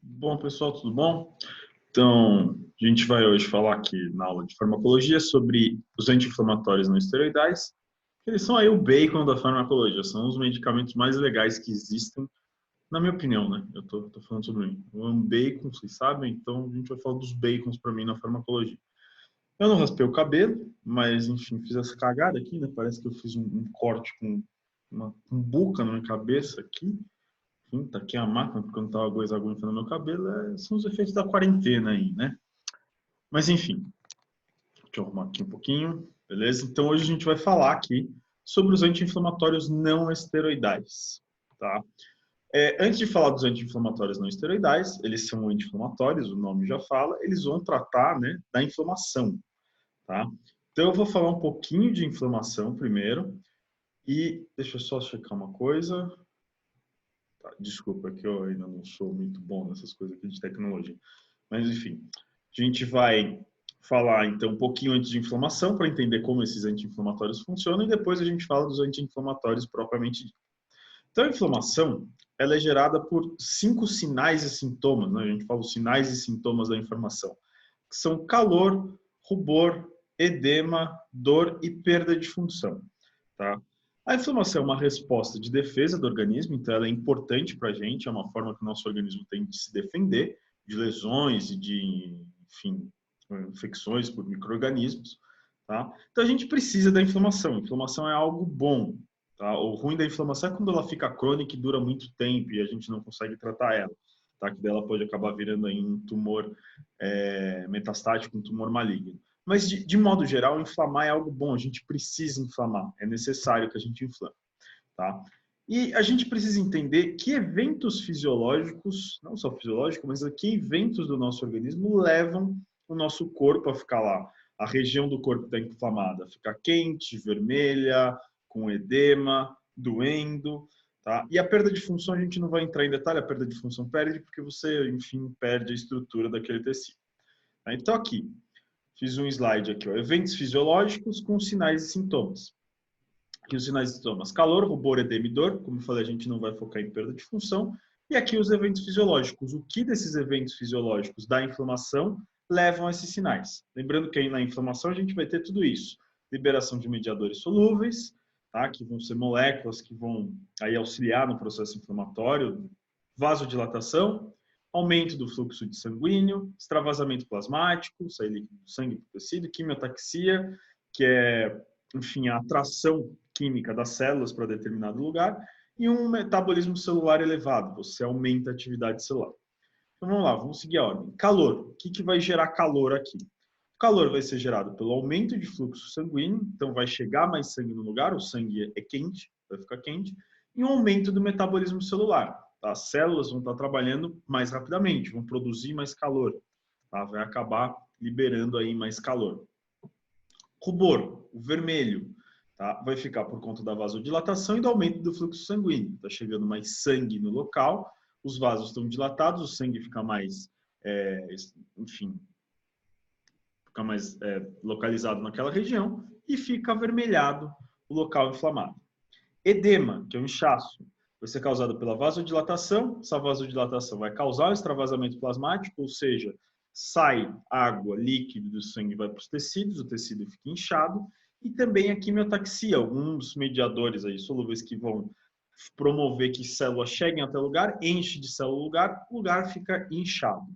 Bom, pessoal, tudo bom? Então, a gente vai hoje falar aqui na aula de farmacologia sobre os anti-inflamatórios não esteroidais. Eles são aí o bacon da farmacologia, são os medicamentos mais legais que existem, na minha opinião, né? Eu tô falando sobre mim. Eu amo bacon, vocês sabem, então a gente vai falar dos bacons para mim na farmacologia. Eu não raspei o cabelo, mas enfim, fiz essa cagada aqui, né? Parece que eu fiz um corte com uma buca na minha cabeça aqui. Enfim, tá aqui a máquina, porque eu não tava aguentando meu cabelo. São os efeitos da quarentena aí, né? Mas enfim, deixa eu arrumar aqui um pouquinho, beleza? Então hoje a gente vai falar aqui sobre os anti-inflamatórios não esteroidais, tá? Antes de falar dos anti-inflamatórios não esteroidais, eles são anti-inflamatórios, o nome já fala, eles vão tratar, né, da inflamação, tá? Então eu vou falar um pouquinho de inflamação primeiro e deixa eu só checar uma coisa. Tá, desculpa que eu ainda não sou muito bom nessas coisas aqui de tecnologia. Mas, enfim, a gente vai falar, então, um pouquinho antes de inflamação, para entender como esses anti-inflamatórios funcionam, e depois a gente fala dos anti-inflamatórios propriamente dito. Então, a inflamação, ela é gerada por 5 sinais e sintomas, né? A gente fala os sinais e sintomas da inflamação, que são calor, rubor, edema, dor e perda de função, tá? A inflamação é uma resposta de defesa do organismo, então ela é importante para a gente, é uma forma que o nosso organismo tem de se defender de lesões e de, enfim, infecções por micro-organismos, tá? Então a gente precisa da inflamação. A inflamação é algo bom, tá? O ruim da inflamação é quando ela fica crônica e dura muito tempo e a gente não consegue tratar ela, tá? Que dela pode acabar virando aí um tumor metastático, um tumor maligno. Mas, de modo geral, inflamar é algo bom. A gente precisa inflamar. É necessário que a gente inflame. Tá? E a gente precisa entender que eventos fisiológicos, não só fisiológicos, mas que eventos do nosso organismo levam o nosso corpo a ficar lá. A região do corpo está inflamada, fica quente, vermelha, com edema, doendo. Tá? E a perda de função, a gente não vai entrar em detalhe, a perda de função perde porque você, enfim, perde a estrutura daquele tecido. Tá? Então, aqui, fiz um slide aqui, ó, eventos fisiológicos com sinais e sintomas. Aqui os sinais e sintomas: calor, rubor, edema e dor. Como eu falei, a gente não vai focar em perda de função. E aqui os eventos fisiológicos. O que desses eventos fisiológicos da inflamação levam a esses sinais? Lembrando que aí na inflamação a gente vai ter tudo isso: liberação de mediadores solúveis, tá? Que vão ser moléculas que vão aí auxiliar no processo inflamatório, vasodilatação, aumento do fluxo de sanguíneo, extravasamento plasmático, sair líquido do sangue para o tecido, quimiotaxia, que é, enfim, a atração química das células para determinado lugar, e um metabolismo celular elevado, você aumenta a atividade celular. Então vamos lá, vamos seguir a ordem. Calor, o que vai gerar calor aqui? O calor vai ser gerado pelo aumento de fluxo sanguíneo, então vai chegar mais sangue no lugar, o sangue é quente, vai ficar quente, e um aumento do metabolismo celular. Tá? As células vão estar trabalhando mais rapidamente, vão produzir mais calor, tá? Vai acabar liberando aí mais calor. Rubor, o vermelho, tá? Vai ficar por conta da vasodilatação e do aumento do fluxo sanguíneo. Está chegando mais sangue no local, os vasos estão dilatados, o sangue fica mais, enfim, fica mais localizado naquela região e fica avermelhado o local inflamado. Edema, que é o inchaço, vai ser causado pela vasodilatação. Essa vasodilatação vai causar o extravasamento plasmático, ou seja, sai água, líquido do sangue vai para os tecidos, o tecido fica inchado, e também a quimiotaxia, alguns mediadores aí solúveis que vão promover que células cheguem até o lugar, enche de célula o lugar fica inchado.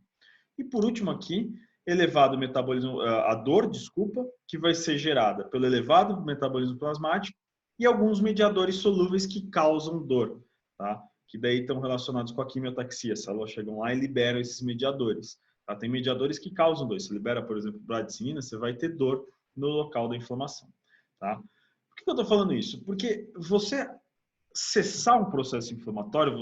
E por último aqui, elevado metabolismo, a dor, desculpa, que vai ser gerada pelo elevado metabolismo plasmático e alguns mediadores solúveis que causam dor, tá? Que daí estão relacionados com a quimiotaxia. As células chegam lá e liberam esses mediadores. Tá? Tem mediadores que causam dor. Se libera, por exemplo, bradicinina, você vai ter dor no local da inflamação. Tá? Por que eu estou falando isso? Porque você cessar um processo inflamatório,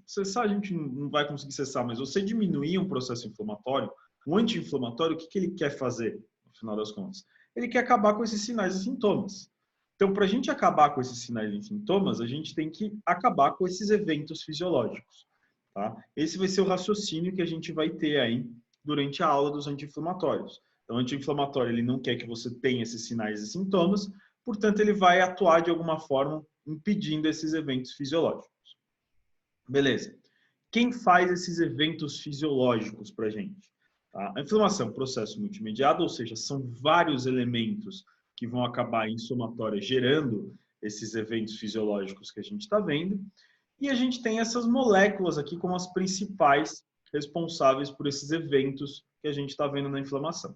cessar a gente não vai conseguir cessar, mas você diminuir um processo inflamatório, o anti-inflamatório, o que ele quer fazer, no final das contas? Ele quer acabar com esses sinais e sintomas. Então, para a gente acabar com esses sinais e sintomas, a gente tem que acabar com esses eventos fisiológicos. Tá? Esse vai ser o raciocínio que a gente vai ter aí durante a aula dos anti-inflamatórios. Então, o anti-inflamatório ele não quer que você tenha esses sinais e sintomas, portanto, ele vai atuar de alguma forma impedindo esses eventos fisiológicos. Beleza. quem faz esses eventos fisiológicos para a gente? Tá? A inflamação é um processo multimediado, ou seja, são vários elementos que vão acabar em somatória gerando esses eventos fisiológicos que a gente está vendo. E a gente tem essas moléculas aqui como as principais responsáveis por esses eventos que a gente está vendo na inflamação.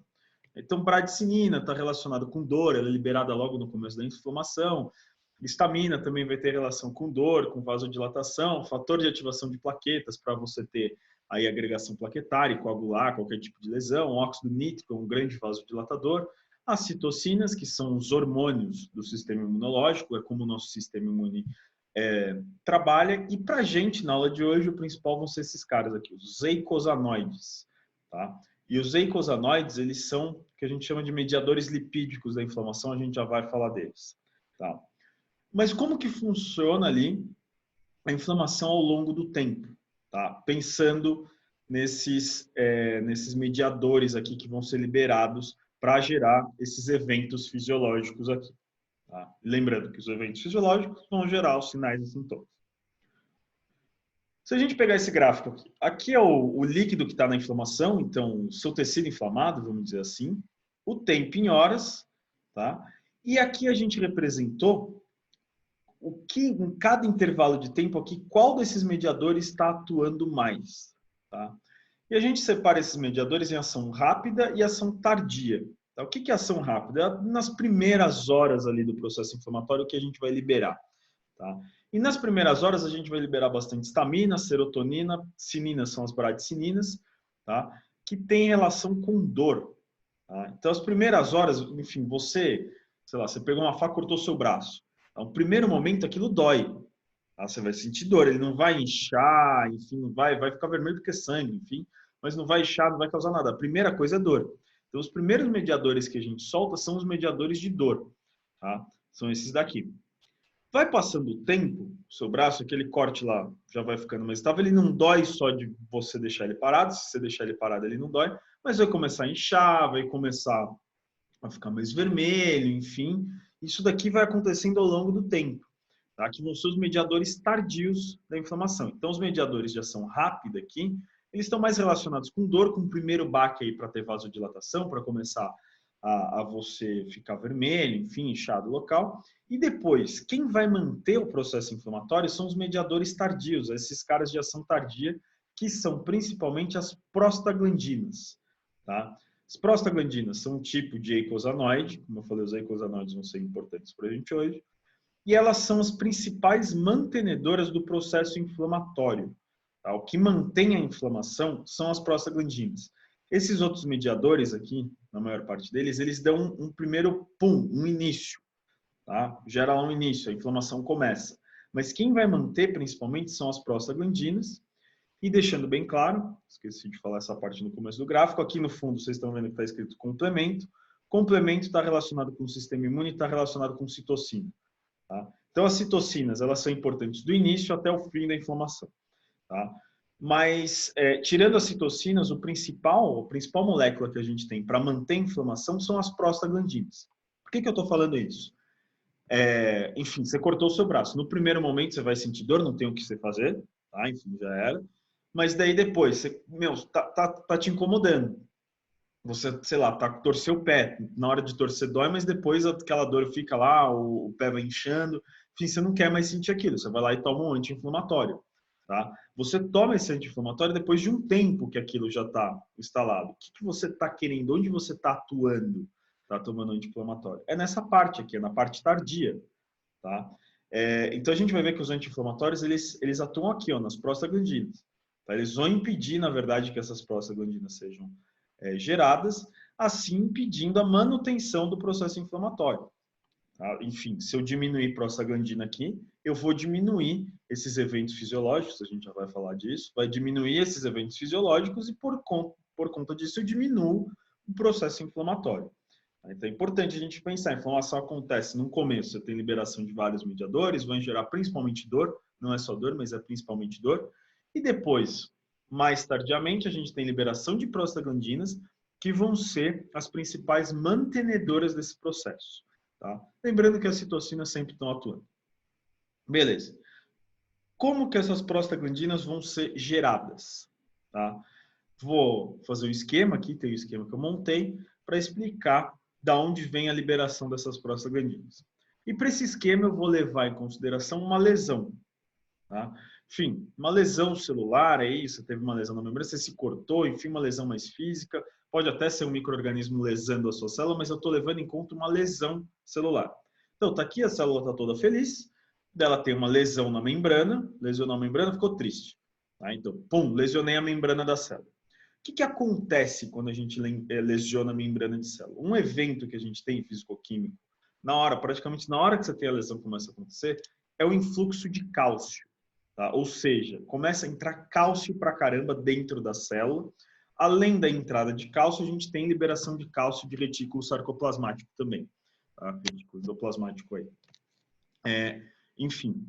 Então, bradicinina está relacionada com dor, ela é liberada logo no começo da inflamação. Histamina também vai ter relação com dor, com vasodilatação, fator de ativação de plaquetas para você ter aí agregação plaquetária e coagular qualquer tipo de lesão. O óxido nítrico é um grande vasodilatador. As citocinas, que são os hormônios do sistema imunológico, é como o nosso sistema imune trabalha. E para a gente, na aula de hoje, o principal vão ser esses caras aqui, os eicosanoides. Tá? E os eicosanoides, eles são o que a gente chama de mediadores lipídicos da inflamação, a gente já vai falar deles. Tá? Mas como que funciona ali a inflamação ao longo do tempo? Tá? Pensando nesses mediadores aqui que vão ser liberados para gerar esses eventos fisiológicos aqui. Tá? Lembrando que os eventos fisiológicos vão gerar os sinais e sintomas. Se a gente pegar esse gráfico aqui, aqui é o líquido que está na inflamação, então o seu tecido inflamado, vamos dizer assim, o tempo em horas, tá? E aqui a gente representou o que, em cada intervalo de tempo aqui, qual desses mediadores está atuando mais, tá? E a gente separa esses mediadores em ação rápida e ação tardia. Tá? O que é ação rápida? É nas primeiras horas ali do processo inflamatório que a gente vai liberar. Tá? E nas primeiras horas a gente vai liberar bastante histamina, serotonina, cinina são as bradicininas, tá? Que tem relação com dor. Tá? Então as primeiras horas, enfim, você pegou uma faca e cortou seu braço. No primeiro momento aquilo dói. Tá? Você vai sentir dor, ele não vai inchar, enfim, não vai ficar vermelho porque é sangue, enfim, mas não vai inchar, não vai causar nada. A primeira coisa é dor. Então os primeiros mediadores que a gente solta são os mediadores de dor. Tá? São esses daqui. Vai passando o tempo, o seu braço, aquele corte lá já vai ficando mais estável, ele não dói só de você deixar ele parado, se você deixar ele parado ele não dói, mas vai começar a inchar, vai começar a ficar mais vermelho, enfim. Isso daqui vai acontecendo ao longo do tempo, tá? Que vão ser os mediadores tardios da inflamação. Então, os mediadores de ação rápida aqui, eles estão mais relacionados com dor, com o primeiro baque aí para ter vasodilatação, para começar a você ficar vermelho, enfim, inchado local. E depois, quem vai manter o processo inflamatório são os mediadores tardios, esses caras de ação tardia, que são principalmente as prostaglandinas. Tá? As prostaglandinas são um tipo de eicosanoide, como eu falei, os eicosanoides vão ser importantes para a gente hoje, e elas são as principais mantenedoras do processo inflamatório. Tá? O que mantém a inflamação são as prostaglandinas. Esses outros mediadores aqui, na maior parte deles, eles dão um primeiro um início. Tá? Gera lá um início, a inflamação começa. Mas quem vai manter principalmente são as prostaglandinas. E deixando bem claro, esqueci de falar essa parte no começo do gráfico, aqui no fundo vocês estão vendo que está escrito complemento. Complemento está relacionado com o sistema imune e está relacionado com citocina. Tá? Então as citocinas, elas são importantes do início até o fim da inflamação. Tá? Mas, tirando as citocinas, a principal molécula que a gente tem para manter a inflamação são as prostaglandinas. Por que eu estou falando isso? Enfim, você cortou o seu braço. No primeiro momento você vai sentir dor, não tem o que você fazer, tá? Enfim, já era. Mas daí depois, você, tá te incomodando. Você, sei lá, torceu o pé. Na hora de torcer dói, mas depois aquela dor fica lá, o pé vai inchando. Enfim, você não quer mais sentir aquilo. Você vai lá e toma um anti-inflamatório. Tá? Você toma esse anti-inflamatório depois de um tempo que aquilo já está instalado. O que você está querendo? Onde você está atuando? Está tomando anti-inflamatório? É nessa parte aqui, é na parte tardia. Tá? Então a gente vai ver que os anti-inflamatórios eles atuam aqui, ó, nas prostaglandinas. Tá? Eles vão impedir, na verdade, que essas prostaglandinas sejam geradas, assim impedindo a manutenção do processo inflamatório. Tá? Enfim, se eu diminuir prostaglandina aqui, eu vou diminuir esses eventos fisiológicos, a gente já vai falar disso, vai diminuir esses eventos fisiológicos e por conta disso eu diminuo o processo inflamatório. Então é importante a gente pensar, a inflamação acontece no começo, você tem liberação de vários mediadores, vão gerar principalmente dor, não é só dor, mas é principalmente dor, e depois, mais tardiamente, a gente tem liberação de prostaglandinas, que vão ser as principais mantenedoras desse processo. Tá? Lembrando que as citocinas sempre estão atuando. Beleza. como que essas prostaglandinas vão ser geradas? Tá? Vou fazer um esquema aqui, tem um esquema que eu montei, para explicar da onde vem a liberação dessas prostaglandinas. E para esse esquema eu vou levar em consideração uma lesão. Tá? Enfim, uma lesão celular, é isso, teve uma lesão na membrana, você se cortou, enfim, uma lesão mais física, pode até ser um micro-organismo lesando a sua célula, mas eu estou levando em conta uma lesão celular. Então, tá aqui, a célula está toda feliz, dela tem uma lesão na membrana, lesionou a membrana, ficou triste. Tá? Então, pum, lesionei a membrana da célula. O que acontece quando a gente lesiona a membrana de célula? Um evento que a gente tem físico-químico, praticamente na hora que você tem a lesão começa a acontecer, é o influxo de cálcio. Tá? Ou seja, começa a entrar cálcio pra caramba dentro da célula. Além da entrada de cálcio, a gente tem liberação de cálcio de retículo sarcoplasmático também. Tá? Retículo endoplasmático aí. Enfim,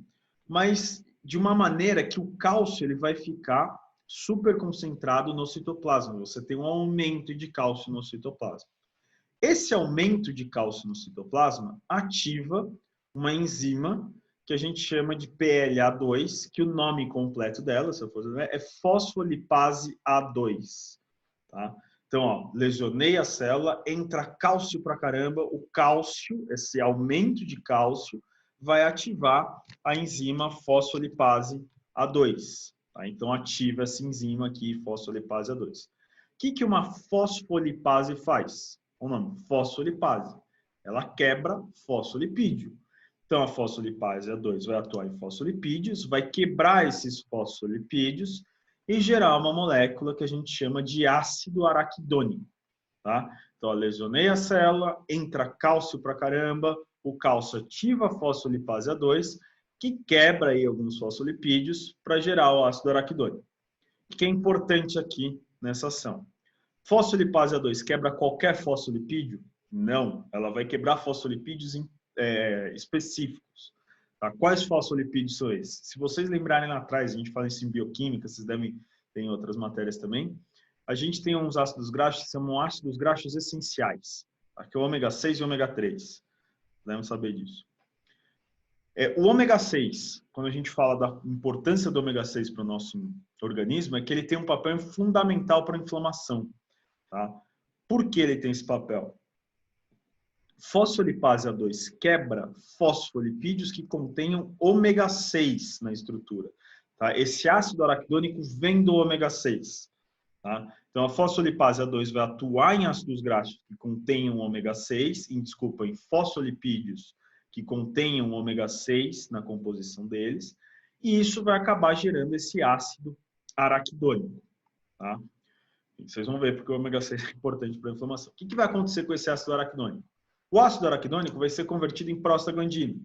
mas de uma maneira que o cálcio ele vai ficar super concentrado no citoplasma. Você tem um aumento de cálcio no citoplasma. Esse aumento de cálcio no citoplasma ativa uma enzima que a gente chama de PLA2, que o nome completo dela, se eu for dizer, é fosfolipase A2. Tá? Então, ó, lesionei a célula, entra cálcio pra caramba, o cálcio, esse aumento de cálcio, vai ativar a enzima fosfolipase A2. Tá? Então, ativa essa enzima aqui, fosfolipase A2. O que uma fosfolipase faz? O nome, fosfolipase. Ela quebra fosfolipídio. Então, a fosfolipase A2 vai atuar em fosfolipídios, vai quebrar esses fosfolipídios e gerar uma molécula que a gente chama de ácido araquidônico. Tá? Então, eu lesionei a célula, entra cálcio pra caramba, o cálcio ativa a fosfolipase A2, que quebra aí alguns fosfolipídios para gerar o ácido araquidônico. O que é importante aqui nessa ação? Fosfolipase A2 quebra qualquer fosfolipídio? Não, ela vai quebrar fosfolipídios específicos. Tá? Quais fosfolipídios são esses? Se vocês lembrarem lá atrás, a gente fala isso em bioquímica, vocês devem ter em outras matérias também, a gente tem uns ácidos graxos que são ácidos graxos essenciais, tá? Que é o ômega 6 e o ômega 3. Devem saber disso. O ômega 6, quando a gente fala da importância do ômega 6 para o nosso organismo, é que ele tem um papel fundamental para a inflamação. Tá? Por que ele tem esse papel? Fosfolipase A2 quebra fosfolipídios que contenham ômega 6 na estrutura. Tá? Esse ácido araquidônico vem do ômega 6. Tá? Então, a fosfolipase A2 vai atuar em ácidos graxos que contenham ômega 6, em fosfolipídios que contenham ômega 6 na composição deles, e isso vai acabar gerando esse ácido araquidônico. Tá? Vocês vão ver porque o ômega 6 é importante para a inflamação. O que vai acontecer com esse ácido araquidônico? O ácido araquidônico vai ser convertido em prostaglandina.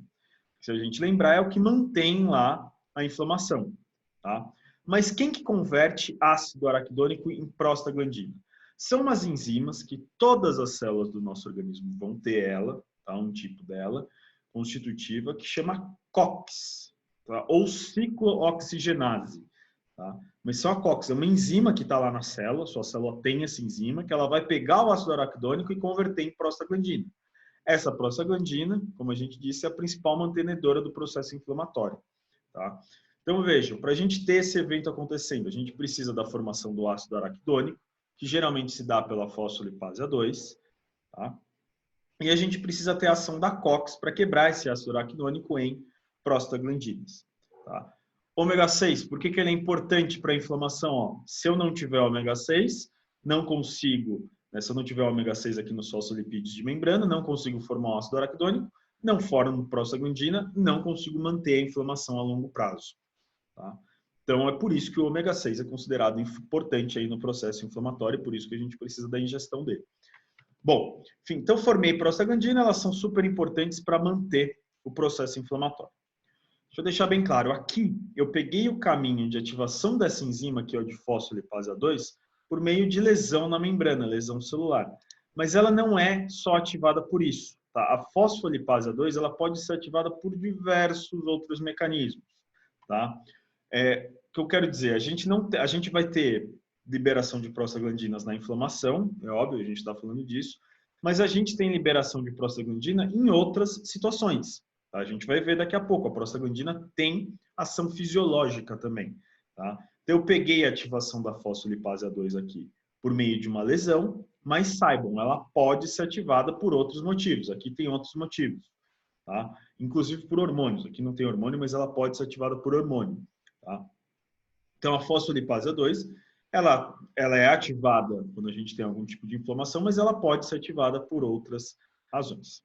Se a gente lembrar, é o que mantém lá a inflamação. Tá? Mas quem que converte ácido araquidônico em prostaglandina? São umas enzimas que todas as células do nosso organismo vão ter ela, tá? Um tipo dela, constitutiva, que chama COX, tá? Ou ciclooxigenase. Tá? Mas só a COX é uma enzima que está lá na célula, sua célula tem essa enzima, que ela vai pegar o ácido araquidônico e converter em prostaglandina. Essa prostaglandina, como a gente disse, é a principal mantenedora do processo inflamatório. Tá? Então, vejam, para a gente ter esse evento acontecendo, a gente precisa da formação do ácido araquidônico, que geralmente se dá pela fosfolipase A2, tá? E a gente precisa ter a ação da COX para quebrar esse ácido araquidônico em prostaglandinas. Tá? Ômega 6, por que ele é importante para a inflamação? Ó, se eu não tiver ômega 6, não consigo, né, se eu não tiver ômega 6 aqui nos fosfolipídios de membrana, não consigo formar o ácido araquidônico, não formo prostaglandina, não consigo manter a inflamação a longo prazo. Tá? Então, é por isso que o ômega 6 é considerado importante aí no processo inflamatório, e por isso que a gente precisa da ingestão dele. Bom, enfim, então formei prostaglandina, elas são super importantes para manter o processo inflamatório. Deixa eu deixar bem claro, aqui eu peguei o caminho de ativação dessa enzima, que é o de fosfolipase A2, por meio de lesão na membrana, lesão celular. Mas ela não é só ativada por isso. Tá? A fosfolipase A2 ela pode ser ativada por diversos outros mecanismos. Tá? O que eu quero dizer, a gente vai ter liberação de prostaglandinas na inflamação, é óbvio, a gente está falando disso, mas a gente tem liberação de prostaglandina em outras situações. Tá? A gente vai ver daqui a pouco, a prostaglandina tem ação fisiológica também. Tá? Então, eu peguei a ativação da fosfolipase A2 aqui por meio de uma lesão, mas saibam, ela pode ser ativada por outros motivos. Aqui tem outros motivos. Tá? Inclusive por hormônios. Aqui não tem hormônio, mas ela pode ser ativada por hormônio. Tá? Então, a fosfolipase A2, ela é ativada quando a gente tem algum tipo de inflamação, mas ela pode ser ativada por outras razões.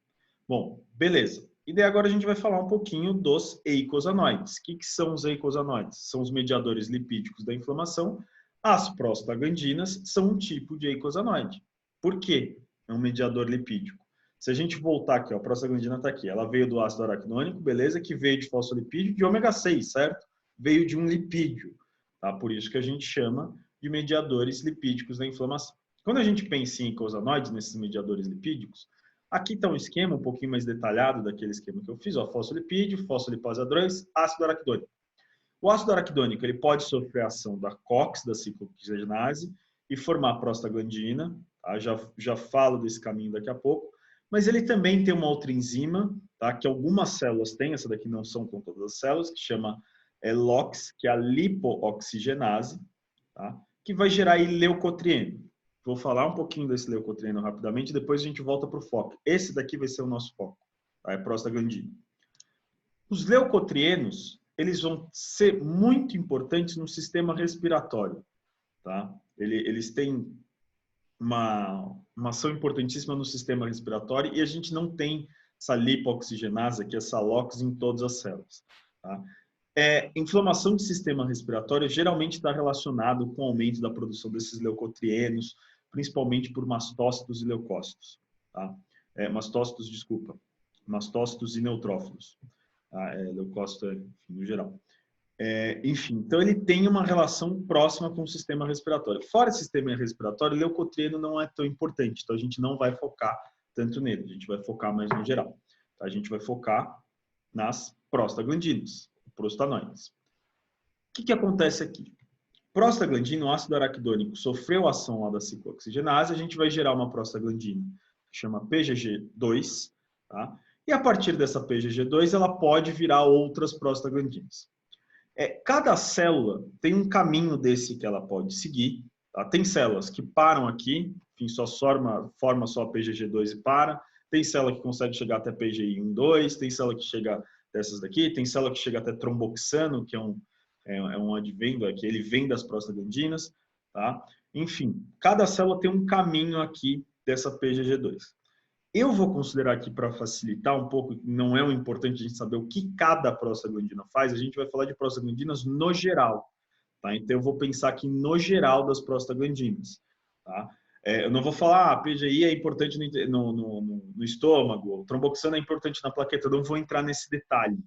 Bom, beleza. E daí agora a gente vai falar um pouquinho dos eicosanoides. O que são os eicosanoides? São os mediadores lipídicos da inflamação. As prostaglandinas são um tipo de eicosanoide. Por quê? É um mediador lipídico. Se a gente voltar aqui, ó, a prostaglandina está aqui. Ela veio do ácido araquidônico, beleza? Que veio de fosfolipídio de ômega 6, certo? Veio de um lipídio. Tá? Por isso que a gente chama de mediadores lipídicos da inflamação. Quando a gente pensa em eicosanoides, nesses mediadores lipídicos, aqui está um esquema um pouquinho mais detalhado daquele esquema que eu fiz, ó, fosfolipídio, fosfolipase A2, ácido araquidônico. O ácido araquidônico ele pode sofrer a ação da COX, da ciclooxigenase, e formar prostaglandina. Tá? Já falo desse caminho daqui a pouco. Mas ele também tem uma outra enzima, tá? Que algumas células têm, essa daqui não são com todas as células, que chama LOX, que é a lipooxigenase, tá? Que vai gerar leucotrieno. Vou falar um pouquinho desse leucotrieno rapidamente, depois a gente volta para o foco. Esse daqui vai ser o nosso foco, tá? É prostaglandina. Os leucotrienos, eles vão ser muito importantes no sistema respiratório, tá? Eles têm uma ação importantíssima no sistema respiratório e a gente não tem essa lipooxigenase, que é essa LOX, em todas as células. Tá? Inflamação de sistema respiratório geralmente está relacionado com o aumento da produção desses leucotrienos, principalmente por mastócitos e leucócitos. Tá? Mastócitos e neutrófilos. Tá? Leucócito, enfim, no geral. Enfim, então ele tem uma relação próxima com o sistema respiratório. Fora o sistema respiratório, o leucotrieno não é tão importante, então a gente não vai focar tanto nele, a gente vai focar mais no geral. Tá? A gente vai focar nas prostaglandinas, prostanoides. O que acontece aqui? Prostaglandina, o ácido araquidônico, sofreu ação lá da ciclooxigenase, a gente vai gerar uma prostaglandina que chama PGG2, tá? E a partir dessa PGG2, ela pode virar outras prostaglandinas. Cada célula tem um caminho desse que ela pode seguir. Tá? Tem células que param aqui, enfim, só forma só a PGG2 e para. Tem célula que consegue chegar até PGI 1, 2. Tem célula que chega dessas daqui. Tem célula que chega até tromboxano, que é um advento, que ele vem das prostaglandinas. Tá? Enfim, cada célula tem um caminho aqui dessa PGG2. Eu vou considerar aqui, para facilitar um pouco, não é o importante a gente saber o que cada prostaglandina faz, a gente vai falar de prostaglandinas no geral. Tá? Então, eu vou pensar aqui no geral das prostaglandinas. Tá? Eu não vou falar, a PGI é importante no estômago, o tromboxano é importante na plaqueta, eu não vou entrar nesse detalhe.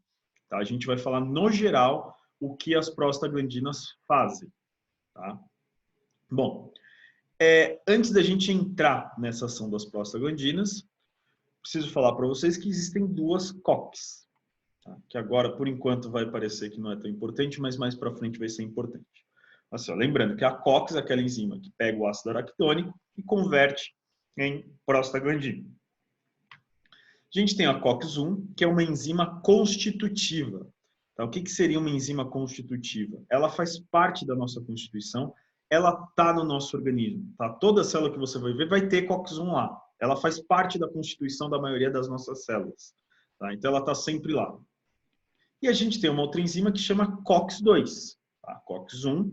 Tá? A gente vai falar no geral o que as prostaglandinas fazem. Tá? Bom, antes da gente entrar nessa ação das prostaglandinas, preciso falar para vocês que existem duas COX, tá? Que agora, por enquanto, vai parecer que não é tão importante, mas mais para frente vai ser importante. Assim, ó, lembrando que a COX é aquela enzima que pega o ácido araquidônico e converte em prostaglandina. A gente tem a COX-1, que é uma enzima constitutiva. Tá? O que seria uma enzima constitutiva? Ela faz parte da nossa constituição, ela está no nosso organismo. Tá? Toda célula que você vai ver vai ter COX-1 lá. Ela faz parte da constituição da maioria das nossas células. Tá? Então, ela está sempre lá. E a gente tem uma outra enzima que chama COX-2. Tá? COX-1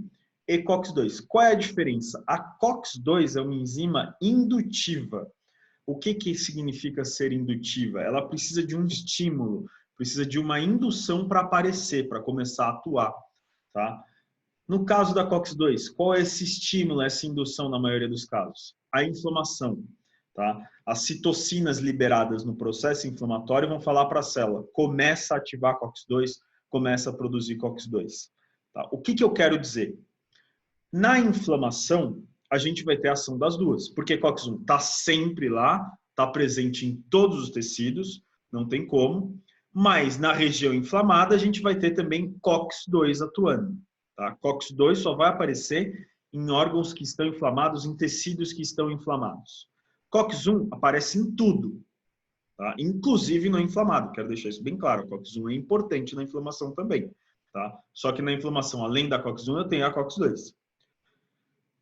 e COX-2. Qual é a diferença? A COX-2 é uma enzima indutiva. O que significa ser indutiva? Ela precisa de um estímulo, precisa de uma indução para aparecer, para começar a atuar. Tá? No caso da COX-2, qual é esse estímulo, essa indução na maioria dos casos? A inflamação. Tá? As citocinas liberadas no processo inflamatório vão falar para a célula, começa a ativar COX-2, começa a produzir COX-2. Tá? O que eu quero dizer? Na inflamação, a gente vai ter a ação das duas, porque COX-1 está sempre lá, está presente em todos os tecidos, não tem como, mas na região inflamada a gente vai ter também COX-2 atuando. Tá? COX-2 só vai aparecer em órgãos que estão inflamados, em tecidos que estão inflamados. COX-1 aparece em tudo, tá? Inclusive no inflamado. Quero deixar isso bem claro. COX-1 é importante na inflamação também. tá? Só que na inflamação, além da COX-1, eu tenho a COX-2.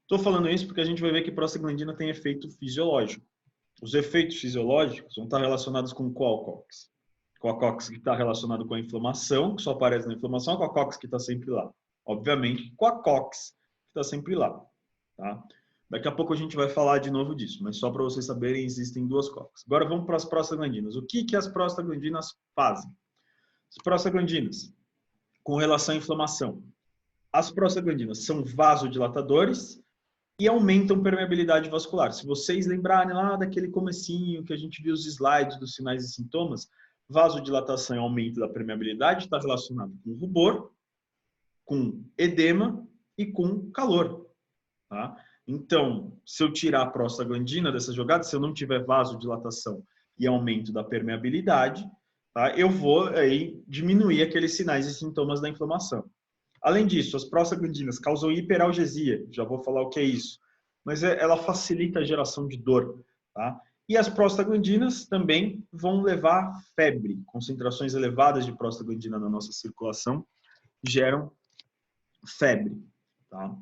Estou falando isso porque a gente vai ver que prostaglandina tem efeito fisiológico. Os efeitos fisiológicos vão estar relacionados com qual COX? Com a COX que está relacionado com a inflamação, que só aparece na inflamação, com a COX que está sempre lá. Obviamente, com a COX que está sempre lá, tá? Daqui a pouco a gente vai falar de novo disso, mas só para vocês saberem, existem duas COX. Agora vamos para as prostaglandinas. O que as prostaglandinas fazem? As prostaglandinas, com relação à inflamação. As prostaglandinas são vasodilatadores e aumentam permeabilidade vascular. Se vocês lembrarem lá daquele comecinho que a gente viu os slides dos sinais e sintomas, vasodilatação e aumento da permeabilidade está relacionado com rubor, com edema e com calor, tá? Então, se eu tirar a prostaglandina dessa jogada, se eu não tiver vasodilatação e aumento da permeabilidade, tá, eu vou aí diminuir aqueles sinais e sintomas da inflamação. Além disso, as prostaglandinas causam hiperalgesia, já vou falar o que é isso, mas ela facilita a geração de dor, tá? E as prostaglandinas também vão levar febre. Concentrações elevadas de prostaglandina na nossa circulação geram febre, tá?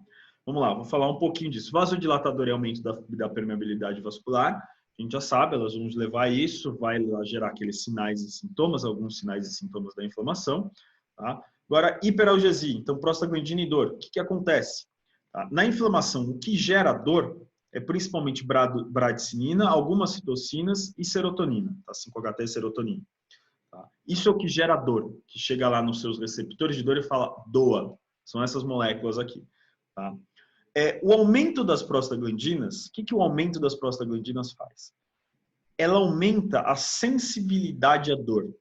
Vamos lá, vou falar um pouquinho disso. Vasodilatador e aumento da permeabilidade vascular. A gente já sabe, elas vão levar isso, vai gerar aqueles sinais e sintomas, alguns sinais e sintomas da inflamação, tá? Agora, hiperalgesia. Então, prostaglandina e dor. O que acontece? Tá? Na inflamação, o que gera dor é principalmente bradicinina, algumas citocinas e serotonina, tá? 5-HT e serotonina. Tá? Isso é o que gera dor, que chega lá nos seus receptores de dor e fala, doa. São essas moléculas aqui. Tá? O aumento das prostaglandinas, o que o aumento das prostaglandinas faz? Ela aumenta a sensibilidade à dor.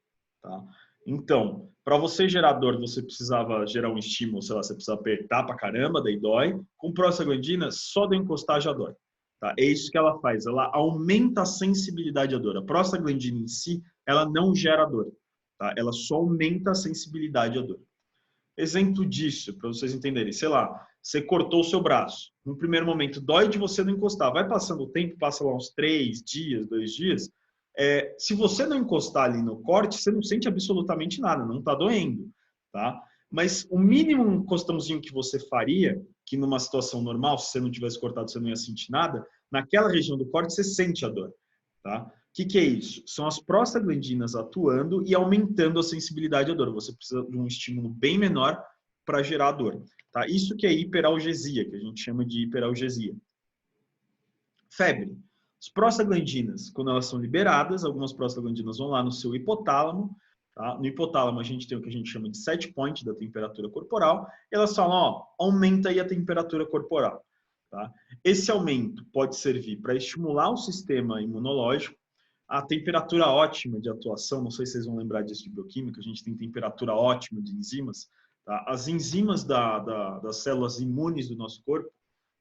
Tá? Então, para você gerar dor, você precisava gerar um estímulo, sei lá, você precisa apertar pra caramba, daí dói. Com prostaglandina, só de encostar já dói. Tá? É isso que ela faz, ela aumenta a sensibilidade à dor. A prostaglandina em si, ela não gera dor. Tá? Ela só aumenta a sensibilidade à dor. Exemplo disso, para vocês entenderem, sei lá, você cortou o seu braço. No primeiro momento, dói de você não encostar. Vai passando o tempo, passa lá uns 3 dias, 2 dias. Se você não encostar ali no corte, você não sente absolutamente nada, não está doendo, tá? Mas o mínimo encostãozinho que você faria, que numa situação normal, se você não tivesse cortado, você não ia sentir nada, naquela região do corte você sente a dor, tá? O que é isso? São as prostaglandinas atuando e aumentando a sensibilidade à dor. Você precisa de um estímulo bem menor para gerar dor. Tá? Isso que é hiperalgesia, que a gente chama de hiperalgesia. Febre. As prostaglandinas, quando elas são liberadas, algumas prostaglandinas vão lá no seu hipotálamo. Tá? No hipotálamo a gente tem o que a gente chama de set point da temperatura corporal. E elas falam, ó, aumenta aí a temperatura corporal. Tá? Esse aumento pode servir para estimular o sistema imunológico. A temperatura ótima de atuação, não sei se vocês vão lembrar disso de bioquímica, a gente tem temperatura ótima de enzimas. Tá? As enzimas das células imunes do nosso corpo,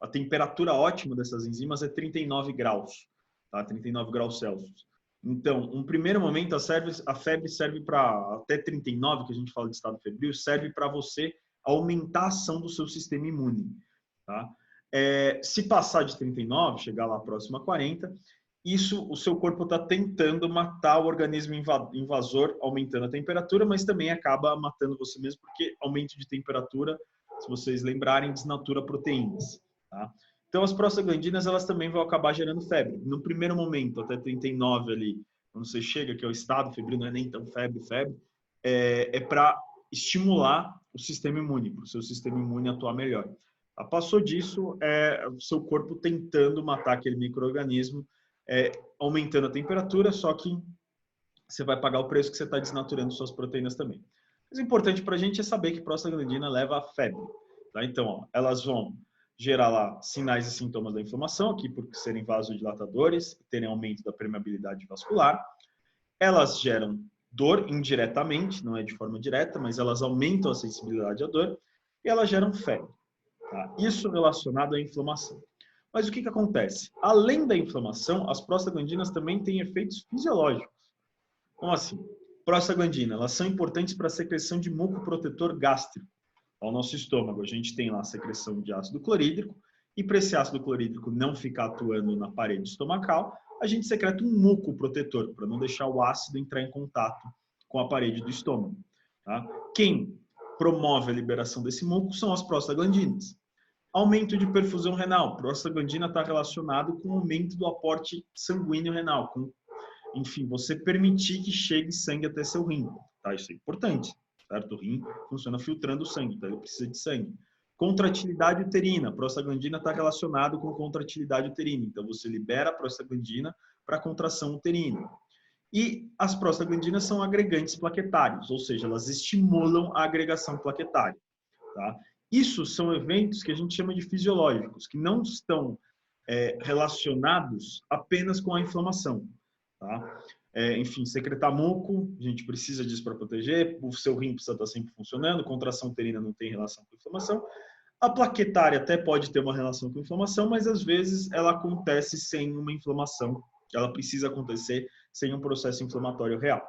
a temperatura ótima dessas enzimas é 39 graus, tá? 39 graus Celsius. Então, um primeiro momento, a febre serve para, até 39, que a gente fala de estado febril, serve para você aumentar a ação do seu sistema imune. Tá? Se passar de 39, chegar lá próximo a 40, isso, o seu corpo está tentando matar o organismo invasor, aumentando a temperatura, mas também acaba matando você mesmo, porque aumento de temperatura, se vocês lembrarem, desnatura proteínas. Tá? Então, as prostaglandinas, elas também vão acabar gerando febre. No primeiro momento, até 39 ali, quando você chega, que é o estado febril, não é nem tão febre, é para estimular o sistema imune, para o seu sistema imune atuar melhor. Passou disso, o seu corpo tentando matar aquele micro-organismo, aumentando a temperatura, só que você vai pagar o preço que você está desnaturando suas proteínas também. Mas o importante para a gente é saber que prostaglandina leva a febre. Tá? Então, ó, elas vão gerar lá sinais e sintomas da inflamação, aqui por serem vasodilatadores, terem aumento da permeabilidade vascular. Elas geram dor indiretamente, não é de forma direta, mas elas aumentam a sensibilidade à dor e elas geram febre. Tá? Isso relacionado à inflamação. Mas o que acontece? Além da inflamação, as prostaglandinas também têm efeitos fisiológicos. Como assim? Prostaglandina, elas são importantes para a secreção de muco protetor gástrico. Ao nosso estômago, a gente tem lá a secreção de ácido clorídrico, e para esse ácido clorídrico não ficar atuando na parede estomacal, a gente secreta um muco protetor, para não deixar o ácido entrar em contato com a parede do estômago. Tá? Quem promove a liberação desse muco são as prostaglandinas. Aumento de perfusão renal. Prostaglandina está relacionado com o aumento do aporte sanguíneo renal, com, enfim, você permitir que chegue sangue até seu rim. Tá? Isso é importante, certo? O rim funciona filtrando o sangue, então ele precisa de sangue. Contratilidade uterina. Prostaglandina está relacionado com contratilidade uterina, então você libera a prostaglandina para contração uterina. E as prostaglandinas são agregantes plaquetários, ou seja, elas estimulam a agregação plaquetária. Tá? Isso são eventos que a gente chama de fisiológicos, que não estão relacionados apenas com a inflamação. Tá? Enfim, secretar muco, a gente precisa disso para proteger, o seu rim precisa estar sempre funcionando, contração uterina não tem relação com inflamação. A plaquetária até pode ter uma relação com inflamação, mas às vezes ela acontece sem uma inflamação, ela precisa acontecer sem um processo inflamatório real.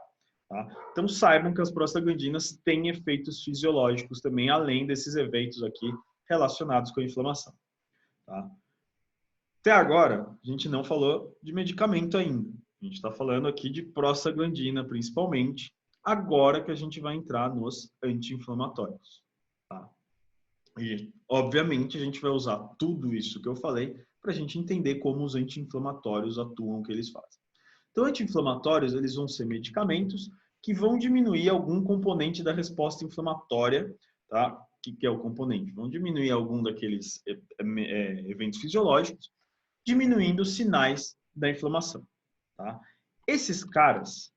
Tá? Então saibam que as prostaglandinas têm efeitos fisiológicos também, além desses eventos aqui relacionados com a inflamação. Tá? Até agora, a gente não falou de medicamento ainda. A gente está falando aqui de prostaglandina, principalmente, agora que a gente vai entrar nos anti-inflamatórios. Tá? E, obviamente, a gente vai usar tudo isso que eu falei para a gente entender como os anti-inflamatórios atuam, o que eles fazem. Então, anti-inflamatórios, eles vão ser medicamentos que vão diminuir algum componente da resposta inflamatória, tá? O que é o componente? Vão diminuir algum daqueles eventos fisiológicos, diminuindo os sinais da inflamação, tá? Esses caras,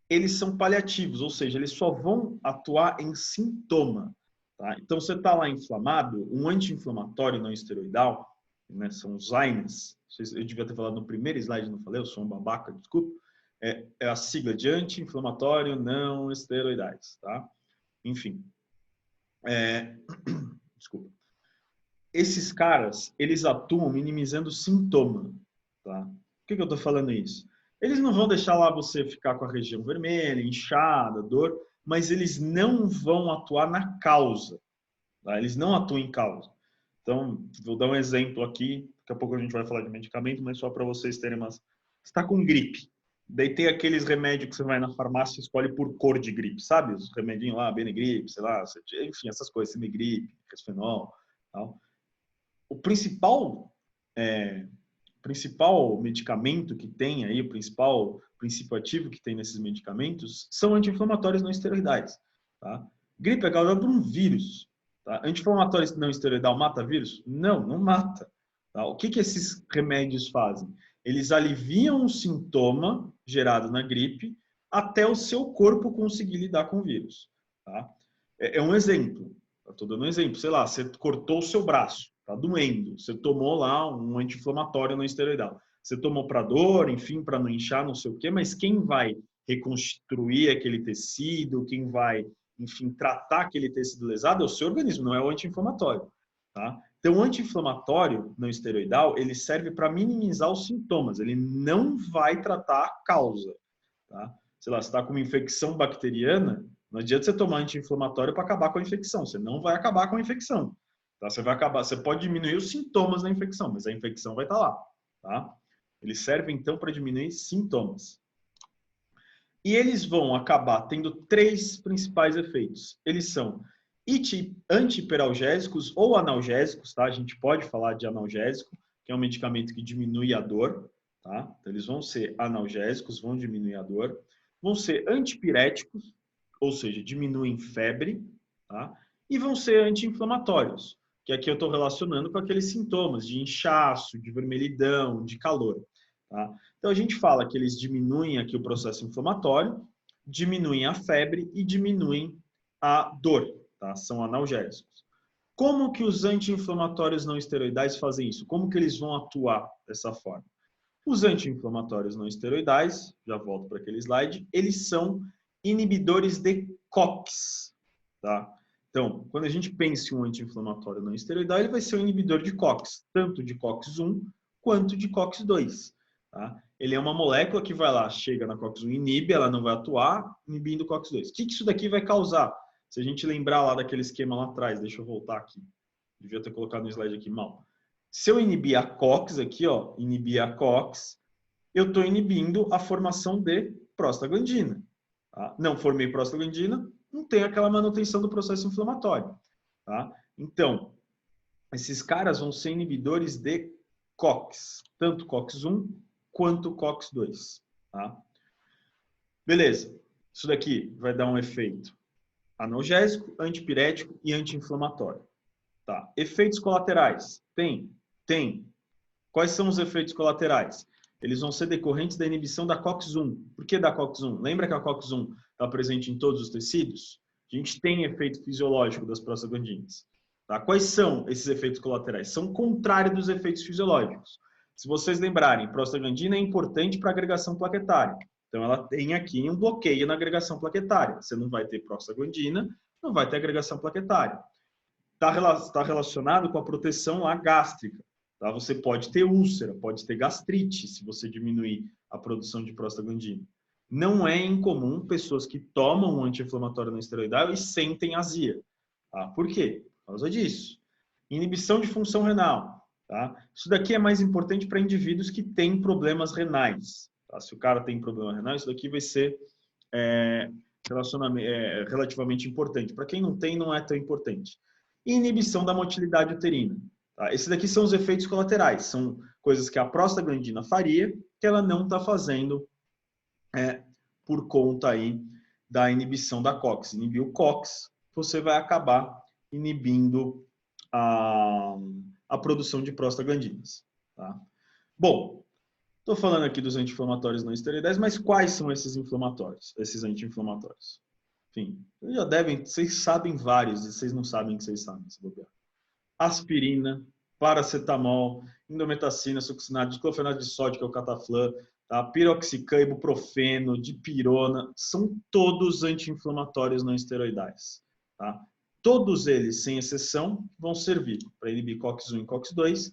eles são paliativos, ou seja, eles só vão atuar em sintoma, tá? Então, você está lá inflamado, um anti-inflamatório não esteroidal, né, são os AINES, eu devia ter falado no primeiro slide, não falei, eu sou um babaca, desculpa, é a sigla de anti-inflamatório não esteroidais, tá? Enfim, desculpa. Esses caras, eles atuam minimizando sintoma, tá? Por que eu tô falando isso? Eles não vão deixar lá você ficar com a região vermelha, inchada, dor, mas eles não vão atuar na causa, tá? Eles não atuam em causa. Então, vou dar um exemplo aqui, daqui a pouco a gente vai falar de medicamento, mas só para vocês terem umas... Você está com gripe, daí tem aqueles remédios que você vai na farmácia e escolhe por cor de gripe, sabe? Os remedinhos lá, Benegripe, sei lá, enfim, essas coisas, Semigripe, Resfenol, tal. O principal medicamento que tem aí, o principal princípio ativo que tem nesses medicamentos são anti-inflamatórios não esteroidais, tá? Gripe é causada por um vírus. Tá? Anti-inflamatório não esteroidal mata vírus? Não, não mata. Tá? O que esses remédios fazem? Eles aliviam o sintoma gerado na gripe até o seu corpo conseguir lidar com o vírus. Tá? É um exemplo. Estou dando um exemplo. Sei lá, você cortou o seu braço, está doendo. Você tomou lá um anti-inflamatório não esteroidal. Você tomou para dor, enfim, para não inchar, não sei o quê, mas quem vai reconstruir aquele tecido, quem vai, enfim, tratar aquele tecido lesado é o seu organismo, não é o anti-inflamatório. Tá? Então, o anti-inflamatório não esteroidal, ele serve para minimizar os sintomas, ele não vai tratar a causa. Tá? Sei lá, você está com uma infecção bacteriana, não adianta você tomar anti-inflamatório para acabar com a infecção, você não vai acabar com a infecção. Tá? Você pode diminuir os sintomas da infecção, mas a infecção vai estar lá. Tá? Eles servem, então, para diminuir sintomas. E eles vão acabar tendo 3 principais efeitos. Eles são antihiperalgésicos ou analgésicos, tá? A gente pode falar de analgésico, que é um medicamento que diminui a dor, tá? Então, eles vão ser analgésicos, vão diminuir a dor. Vão ser antipiréticos, ou seja, diminuem febre, tá? E vão ser anti-inflamatórios, que aqui eu estou relacionando com aqueles sintomas de inchaço, de vermelhidão, de calor. Tá? Então, a gente fala que eles diminuem aqui o processo inflamatório, diminuem a febre e diminuem a dor. Tá? São analgésicos. Como que os anti-inflamatórios não esteroidais fazem isso? Como que eles vão atuar dessa forma? Os anti-inflamatórios não esteroidais, já volto para aquele slide, eles são inibidores de COX. Tá? Então, quando a gente pensa em um anti-inflamatório não esteroidal, ele vai ser um inibidor de COX, tanto de COX-1 quanto de COX-2. Tá? Ele é uma molécula que vai lá, chega na COX-1, inibe, ela não vai atuar, inibindo o COX-2. O que isso daqui vai causar? Se a gente lembrar lá daquele esquema lá atrás, deixa eu voltar aqui. Devia ter colocado no slide aqui mal. Se eu inibir a COX aqui, ó, inibir a COX, eu estou inibindo a formação de prostaglandina. Tá? Não formei prostaglandina, não tem aquela manutenção do processo inflamatório. Tá? Então, esses caras vão ser inibidores de COX, tanto COX-1 quanto COX-2. Tá? Beleza, isso daqui vai dar um efeito analgésico, antipirético e anti-inflamatório. Tá. Efeitos colaterais? Tem. Quais são os efeitos colaterais? Eles vão ser decorrentes da inibição da COX-1. Por que da COX-1? Lembra que a COX-1 está presente em todos os tecidos? A gente tem efeito fisiológico das prostaglandinas. Tá? Quais são esses efeitos colaterais? São contrários dos efeitos fisiológicos. Se vocês lembrarem, prostaglandina é importante para a agregação plaquetária. Então, ela tem aqui um bloqueio na agregação plaquetária. Você não vai ter prostaglandina, não vai ter agregação plaquetária. Está relacionado com a proteção lá gástrica. Tá? Você pode ter úlcera, pode ter gastrite, se você diminuir a produção de prostaglandina. Não é incomum pessoas que tomam um anti-inflamatório não esteroidal e sentem azia. Tá? Por quê? Por causa disso. Inibição de função renal. Tá? Isso daqui é mais importante para indivíduos que têm problemas renais. Tá? Se o cara tem problema renal, isso daqui vai ser relativamente importante. Para quem não tem, não é tão importante. E inibição da motilidade uterina. Tá? Esses daqui são os efeitos colaterais. São coisas que a prostaglandina faria, que ela não está fazendo por conta aí da inibição da COX. Inibir o COX, você vai acabar inibindo a produção de prostaglandinas. Tá? Bom, estou falando aqui dos anti-inflamatórios não esteroidais, mas quais são esses inflamatórios, esses anti-inflamatórios? Enfim, vocês sabem vários, e vocês não sabem que vocês sabem. Se bobear. Aspirina, paracetamol, indometacina, succinado, diclofenaco de sódio, que é o cataflã, tá? Piroxicam, ibuprofeno, dipirona, são todos anti-inflamatórios não esteroidais. Tá? Todos eles, sem exceção, vão servir para inibir COX-1 e COX-2,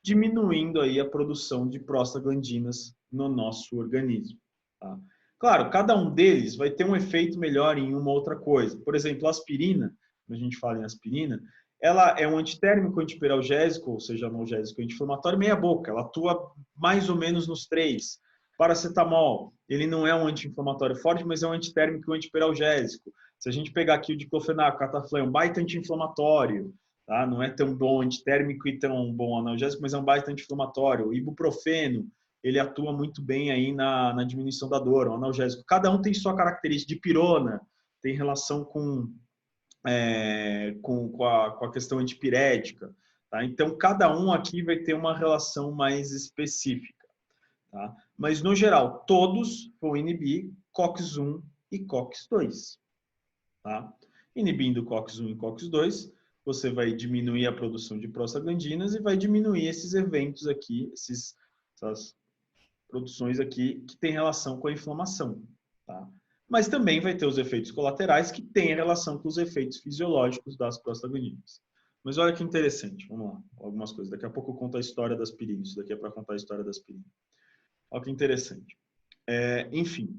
diminuindo aí a produção de prostaglandinas no nosso organismo. Tá? Claro, cada um deles vai ter um efeito melhor em uma outra coisa. Por exemplo, a aspirina, quando a gente fala em aspirina, ela é um antitérmico, antiperalgésico, ou seja, analgésico, anti-inflamatório, meia boca. Ela atua mais ou menos nos três. Paracetamol, ele não é um anti-inflamatório forte, mas é um antitérmico e antiperalgésico. Se a gente pegar aqui o diclofenaco, cataflã, é um baita anti-inflamatório. Tá? Não é tão bom antitérmico e tão bom analgésico, mas é um baita anti-inflamatório. O ibuprofeno, ele atua muito bem aí na diminuição da dor, o analgésico. Cada um tem sua característica. Dipirona tem relação com a questão antipirética. Tá? Então, cada um aqui vai ter uma relação mais específica. Tá? Mas, no geral, todos vão inibir COX-1 e COX-2. Tá? Inibindo COX-1 e COX-2, você vai diminuir a produção de prostaglandinas e vai diminuir esses eventos aqui, essas produções aqui que têm relação com a inflamação. Tá? Mas também vai ter os efeitos colaterais que têm relação com os efeitos fisiológicos das prostaglandinas. Mas olha que interessante, vamos lá, algumas coisas. Daqui a pouco eu conto a história da aspirina, isso daqui é para contar a história da aspirina. Olha que interessante. Enfim,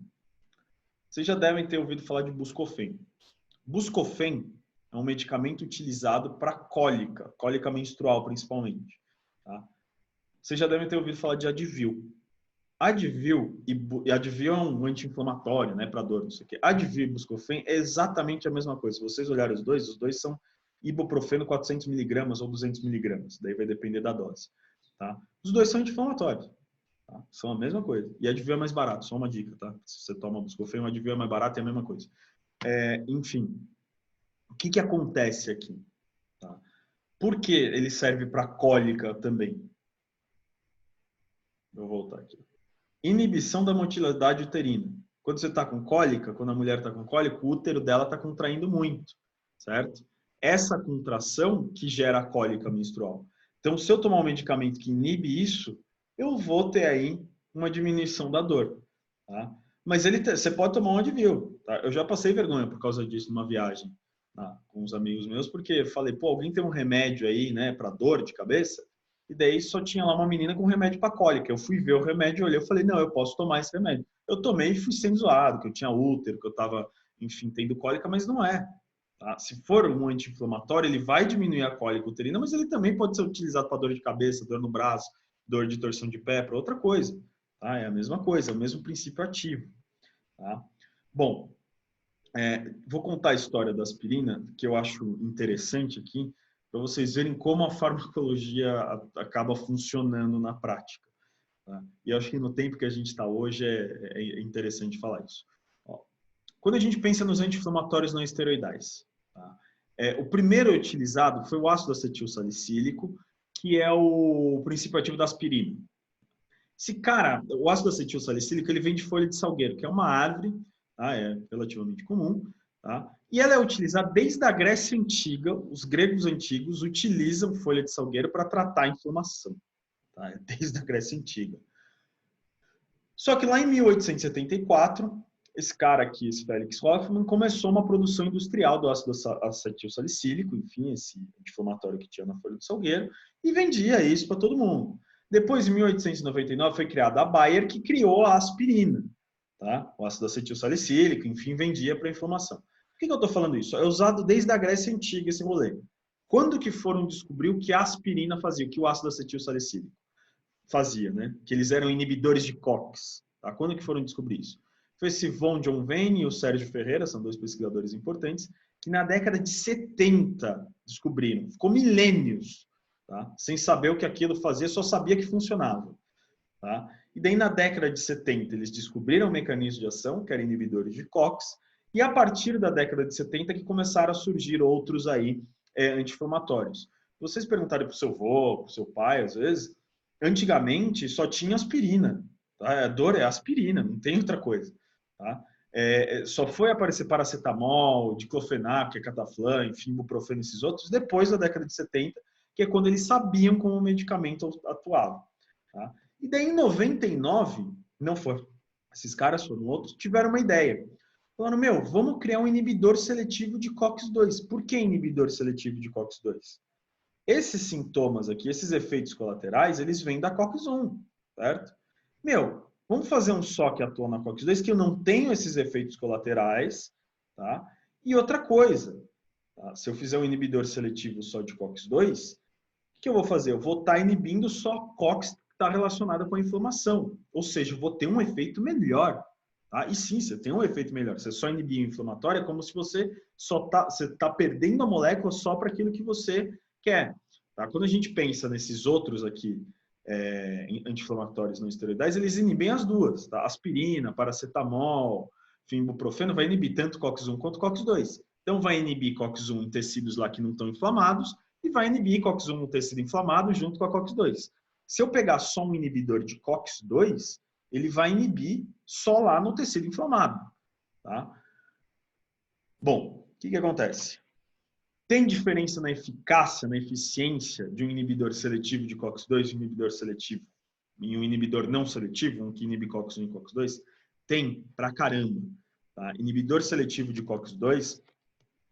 vocês já devem ter ouvido falar de Buscofen. Buscofen é um medicamento utilizado para cólica menstrual principalmente. Tá? Vocês já devem ter ouvido falar de Advil. Advil é um anti-inflamatório, né, para dor, não sei o quê. Advil e Buscofen é exatamente a mesma coisa. Se vocês olharem os dois são ibuprofeno 400 mg ou 200 mg. Daí vai depender da dose. Tá? Os dois são anti-inflamatórios. Tá? São a mesma coisa. E Advil é mais barato, só uma dica, tá? Se você toma Buscofen, o Advil é mais barato e é a mesma coisa. Enfim, o que acontece aqui? Tá? Por que ele serve para cólica também? Vou voltar aqui. Inibição da motilidade uterina. Quando você está com cólica, quando a mulher está com cólica, o útero dela está contraindo muito, certo? Essa contração que gera a cólica menstrual. Então, se eu tomar um medicamento que inibe isso, eu vou ter aí uma diminuição da dor. Tá? Mas você pode tomar um Advil. Tá? Eu já passei vergonha por causa disso numa viagem, tá? Com uns amigos meus, porque falei, pô, alguém tem um remédio aí, né, para dor de cabeça? E daí só tinha lá uma menina com remédio para cólica. Eu fui ver o remédio, olhei, eu falei, não, eu posso tomar esse remédio. Eu tomei e fui sendo zoado, que eu tinha útero, que eu estava, enfim, tendo cólica, mas não é. Tá? Se for um anti-inflamatório, ele vai diminuir a cólica uterina, mas ele também pode ser utilizado para dor de cabeça, dor no braço, dor de torção de pé, para outra coisa. Tá? É a mesma coisa, é o mesmo princípio ativo. Tá? Bom, Vou contar a história da aspirina, que eu acho interessante aqui, para vocês verem como a farmacologia acaba funcionando na prática. Tá? E eu acho que no tempo que a gente está hoje é interessante falar isso. Ó, quando a gente pensa nos anti-inflamatórios não esteroidais, tá? O primeiro utilizado foi o ácido acetil salicílico, que é o princípio ativo da aspirina. O ácido acetil salicílico, ele vem de folha de salgueiro, que é uma árvore, tá? É relativamente comum, tá? E ela é utilizada desde a Grécia Antiga. Os gregos antigos utilizam folha de salgueiro para tratar a inflamação, tá? Desde a Grécia Antiga. Só que lá em 1874, esse cara aqui, esse Felix Hoffmann, começou uma produção industrial do ácido acetil salicílico, enfim, esse anti-inflamatório que tinha na folha de salgueiro, e vendia isso para todo mundo. Depois, em 1899, foi criada a Bayer, que criou a aspirina, tá? O ácido acetil salicílico, enfim, vendia para inflamação. Por que eu estou falando isso? É usado desde a Grécia Antiga esse rolê. Quando que foram descobrir o que a aspirina fazia, o que o ácido acetil salicílico fazia, né? Que eles eram inibidores de COX. Tá? Quando que foram descobrir isso? Foi esse von John Vane e o Sérgio Ferreira, são dois pesquisadores importantes, que na década de 70 descobriram. Ficou milênios, tá? Sem saber o que aquilo fazia, só sabia que funcionava. Tá? E daí na década de 70 eles descobriram o mecanismo de ação, que eram inibidores de COX, e a partir da década de 70 que começaram a surgir outros aí anti-inflamatórios. Vocês perguntarem para o seu avô, para o seu pai, às vezes, antigamente só tinha aspirina. Tá? A dor é aspirina, não tem outra coisa. Tá? Só foi aparecer paracetamol, diclofenac, cataflã, enfim, ibuprofeno, esses outros, depois da década de 70, que é quando eles sabiam como o medicamento atuava. Tá? E daí, em 99, não foi. Esses caras foram outros, tiveram uma ideia. Falaram, vamos criar um inibidor seletivo de COX-2. Por que inibidor seletivo de COX-2? Esses sintomas aqui, esses efeitos colaterais, eles vêm da COX-1, certo? Vamos fazer um só que atua na COX-2, que eu não tenho esses efeitos colaterais, tá? E outra coisa, tá? Se eu fizer um inibidor seletivo só de COX-2, o que eu vou fazer? Eu vou estar inibindo só COX que está relacionada com a inflamação. Ou seja, eu vou ter um efeito melhor. Tá? E sim, você tem um efeito melhor. Você só inibir o inflamatório é como se você tá perdendo a molécula só para aquilo que você quer. Tá? Quando a gente pensa nesses outros aqui, anti-inflamatórios não esteroidais, eles inibem as duas. Tá? Aspirina, paracetamol, ibuprofeno vai inibir tanto COX-1 quanto COX-2. Então, vai inibir COX-1 em tecidos lá que não estão inflamados e vai inibir COX-1 no tecido inflamado junto com a COX-2. Se eu pegar só um inibidor de COX-2, ele vai inibir só lá no tecido inflamado. Tá? Bom, o que acontece? Tem diferença na eficácia, na eficiência de um inibidor seletivo de COX-2 e um inibidor seletivo e um inibidor não seletivo, um que inibe COX-1 e COX-2? Tem, pra caramba. Tá? Inibidor seletivo de COX-2,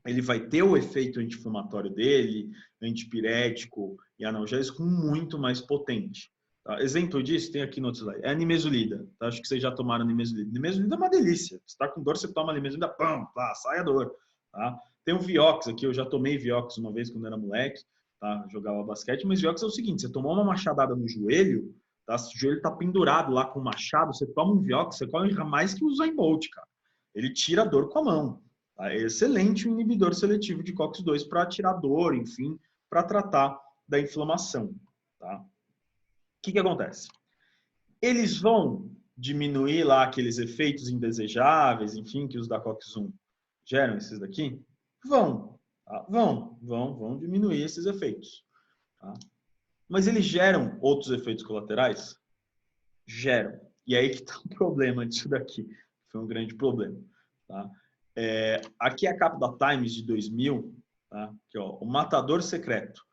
ele vai ter o efeito anti-inflamatório dele, antipirético e analgésico muito mais potente. Tá? Exemplo disso tem aqui no outro slide. É a nimesulida. Tá? Acho que vocês já tomaram nimesulida. Nimesulida é uma delícia. Você está com dor, você toma nimesulida, pam, sai a dor. Tá? Tem o Vioxx aqui. Eu já tomei Vioxx uma vez quando era moleque. Tá? Jogava basquete. Mas Vioxx é o seguinte. Você tomou uma machadada no joelho, tá? O joelho está pendurado lá com o machado. Você toma um Vioxx, você corre mais que o Usain Bolt, cara. Ele tira a dor com a mão. Tá? É excelente o inibidor seletivo de COX-2 para tirar dor, enfim, para tratar da inflamação. Tá? O que acontece? Eles vão diminuir lá aqueles efeitos indesejáveis, enfim, que os da COX-1 geram, esses daqui? Vão. Tá? Vão diminuir esses efeitos. Tá? Mas eles geram outros efeitos colaterais? Geram. E aí que está o problema disso daqui. Foi um grande problema. Tá? Aqui é a capa da Times de 2000, tá? Aqui, ó, o matador secreto.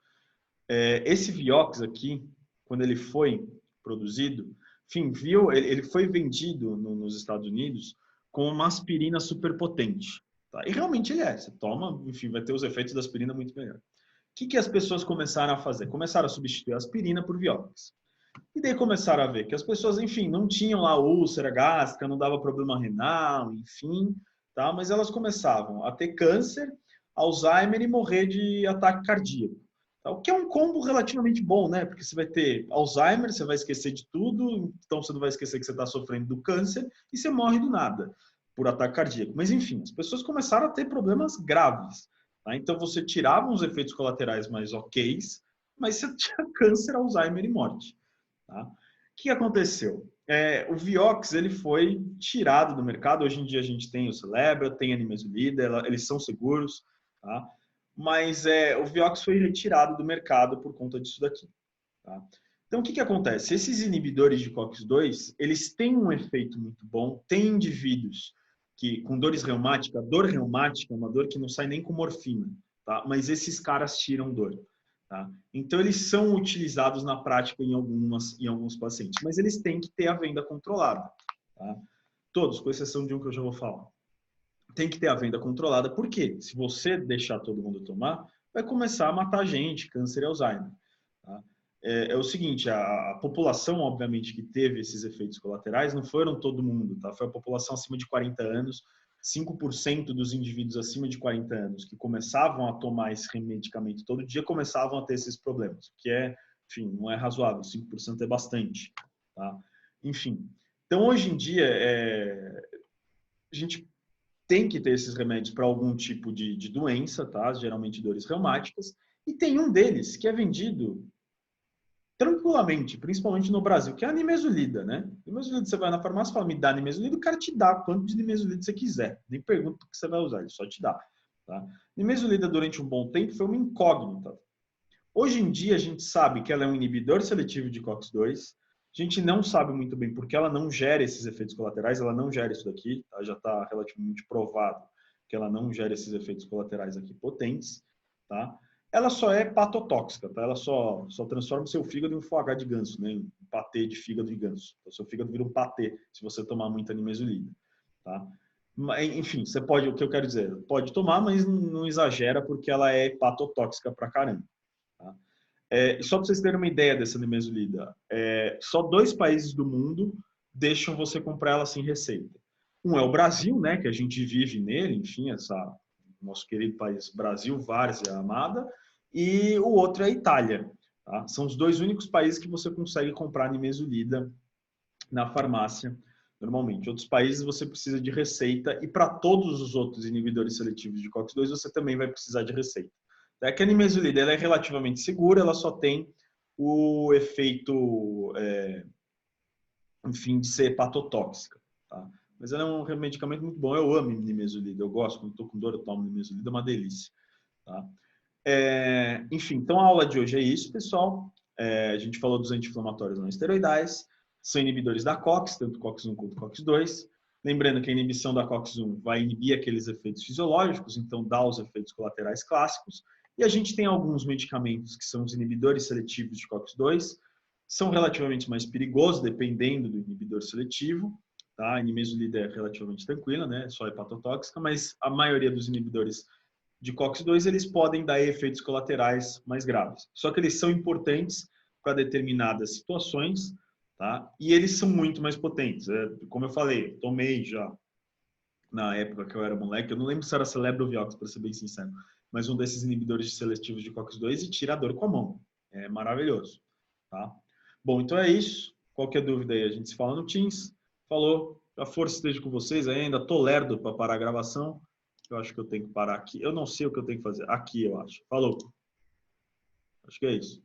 Esse Vioxx aqui, quando ele foi produzido, enfim, ele foi vendido nos Estados Unidos com uma aspirina superpotente. Tá? E realmente ele é. Você toma, enfim, vai ter os efeitos da aspirina muito melhor. O que as pessoas começaram a fazer? Começaram a substituir a aspirina por Vioxx. E daí começaram a ver que as pessoas, enfim, não tinham lá úlcera gástrica, não dava problema renal, enfim, tá? Mas elas começavam a ter câncer, Alzheimer e morrer de ataque cardíaco. Tá? O que é um combo relativamente bom, né? Porque você vai ter Alzheimer, você vai esquecer de tudo, então você não vai esquecer que você está sofrendo do câncer e você morre do nada. por ataque cardíaco. Mas, enfim, as pessoas começaram a ter problemas graves. Tá? Então, você tirava os efeitos colaterais mais oks, mas você tinha câncer, Alzheimer e morte. Tá? O que aconteceu? O Vioxx ele foi tirado do mercado. Hoje em dia a gente tem o Celebra, tem a nimesulida, eles são seguros, tá? Mas o Vioxx foi retirado do mercado por conta disso daqui. Tá? Então, o que acontece? Esses inibidores de COX-2, eles têm um efeito muito bom. Tem indivíduos que, com dores reumáticas, a dor reumática é uma dor que não sai nem com morfina, tá? Mas esses caras tiram dor. Tá? Então, eles são utilizados na prática em alguns pacientes, mas eles têm que ter a venda controlada. Tá? Todos, com exceção de um que eu já vou falar. Tem que ter a venda controlada, porque se você deixar todo mundo tomar, vai começar a matar gente, câncer e Alzheimer. Tá? É o seguinte, a população, obviamente, que teve esses efeitos colaterais, não foram todo mundo, tá? Foi a população acima de 40 anos, 5% dos indivíduos acima de 40 anos que começavam a tomar esse medicamento todo dia começavam a ter esses problemas, o que enfim, não é razoável, 5% é bastante, tá? Enfim, então hoje em dia a gente tem que ter esses remédios para algum tipo de doença, tá? Geralmente dores reumáticas, e tem um deles que é vendido tranquilamente, principalmente no Brasil, que é a nimesulida, né? Nimesulida, você vai na farmácia e fala, me dá nimesulida, o cara te dá quanto de nimesulida você quiser. Nem pergunta o que você vai usar, ele só te dá. Tá? Nimesulida, durante um bom tempo, foi uma incógnita. Hoje em dia, a gente sabe que ela é um inibidor seletivo de COX-2. A gente não sabe muito bem porque ela não gera esses efeitos colaterais, ela não gera isso daqui, tá? Já está relativamente provado que ela não gera esses efeitos colaterais aqui potentes, tá? Ela só é patotóxica, tá? Ela só transforma o seu fígado em um foie gras de ganso, né? Um patê de fígado de ganso. O seu fígado vira um patê se você tomar muita nimesulida, tá? Enfim, você pode, o que eu quero dizer, pode tomar, mas não exagera porque ela é hepatotóxica pra caramba. Tá? Só para vocês terem uma ideia dessa nimesulida, só 2 países do mundo deixam você comprar ela sem receita. Um é o Brasil, né, que a gente vive nele, enfim, nosso querido país Brasil, várzea amada, e o outro é a Itália. Tá? São os 2 únicos países que você consegue comprar nimesulida na farmácia, normalmente. Outros países você precisa de receita, e para todos os outros inibidores seletivos de COX-2 você também vai precisar de receita. Que a nimesulida ela é relativamente segura, ela só tem o efeito, enfim, de ser hepatotóxica. Tá? Mas ela é um medicamento muito bom. Eu amo nimesulida, eu gosto. Quando estou com dor, eu tomo nimesulida, é uma delícia. Tá? Enfim, então a aula de hoje é isso, pessoal. A gente falou dos anti-inflamatórios não esteroidais, são inibidores da COX, tanto COX-1 quanto COX-2. Lembrando que a inibição da COX-1 vai inibir aqueles efeitos fisiológicos, então dá os efeitos colaterais clássicos. E a gente tem alguns medicamentos que são os inibidores seletivos de COX-2, são relativamente mais perigosos, dependendo do inibidor seletivo. Tá? A nimesulida é relativamente tranquila, né? Só hepatotóxica, mas a maioria dos inibidores de COX-2 eles podem dar efeitos colaterais mais graves. Só que eles são importantes para determinadas situações, tá? E eles são muito mais potentes. Como eu falei, tomei já na época que eu era moleque, eu não lembro se era Celebra ou Vioxx, para ser bem sincero, mas um desses inibidores seletivos de COX-2 e tira a dor com a mão. É maravilhoso, tá? Bom, então é isso. Qualquer dúvida aí, a gente se fala no Teams. Falou. A força esteja com vocês ainda. Tô lerdo para parar a gravação. Eu acho que eu tenho que parar aqui. Eu não sei o que eu tenho que fazer. Aqui, eu acho. Falou. Acho que é isso.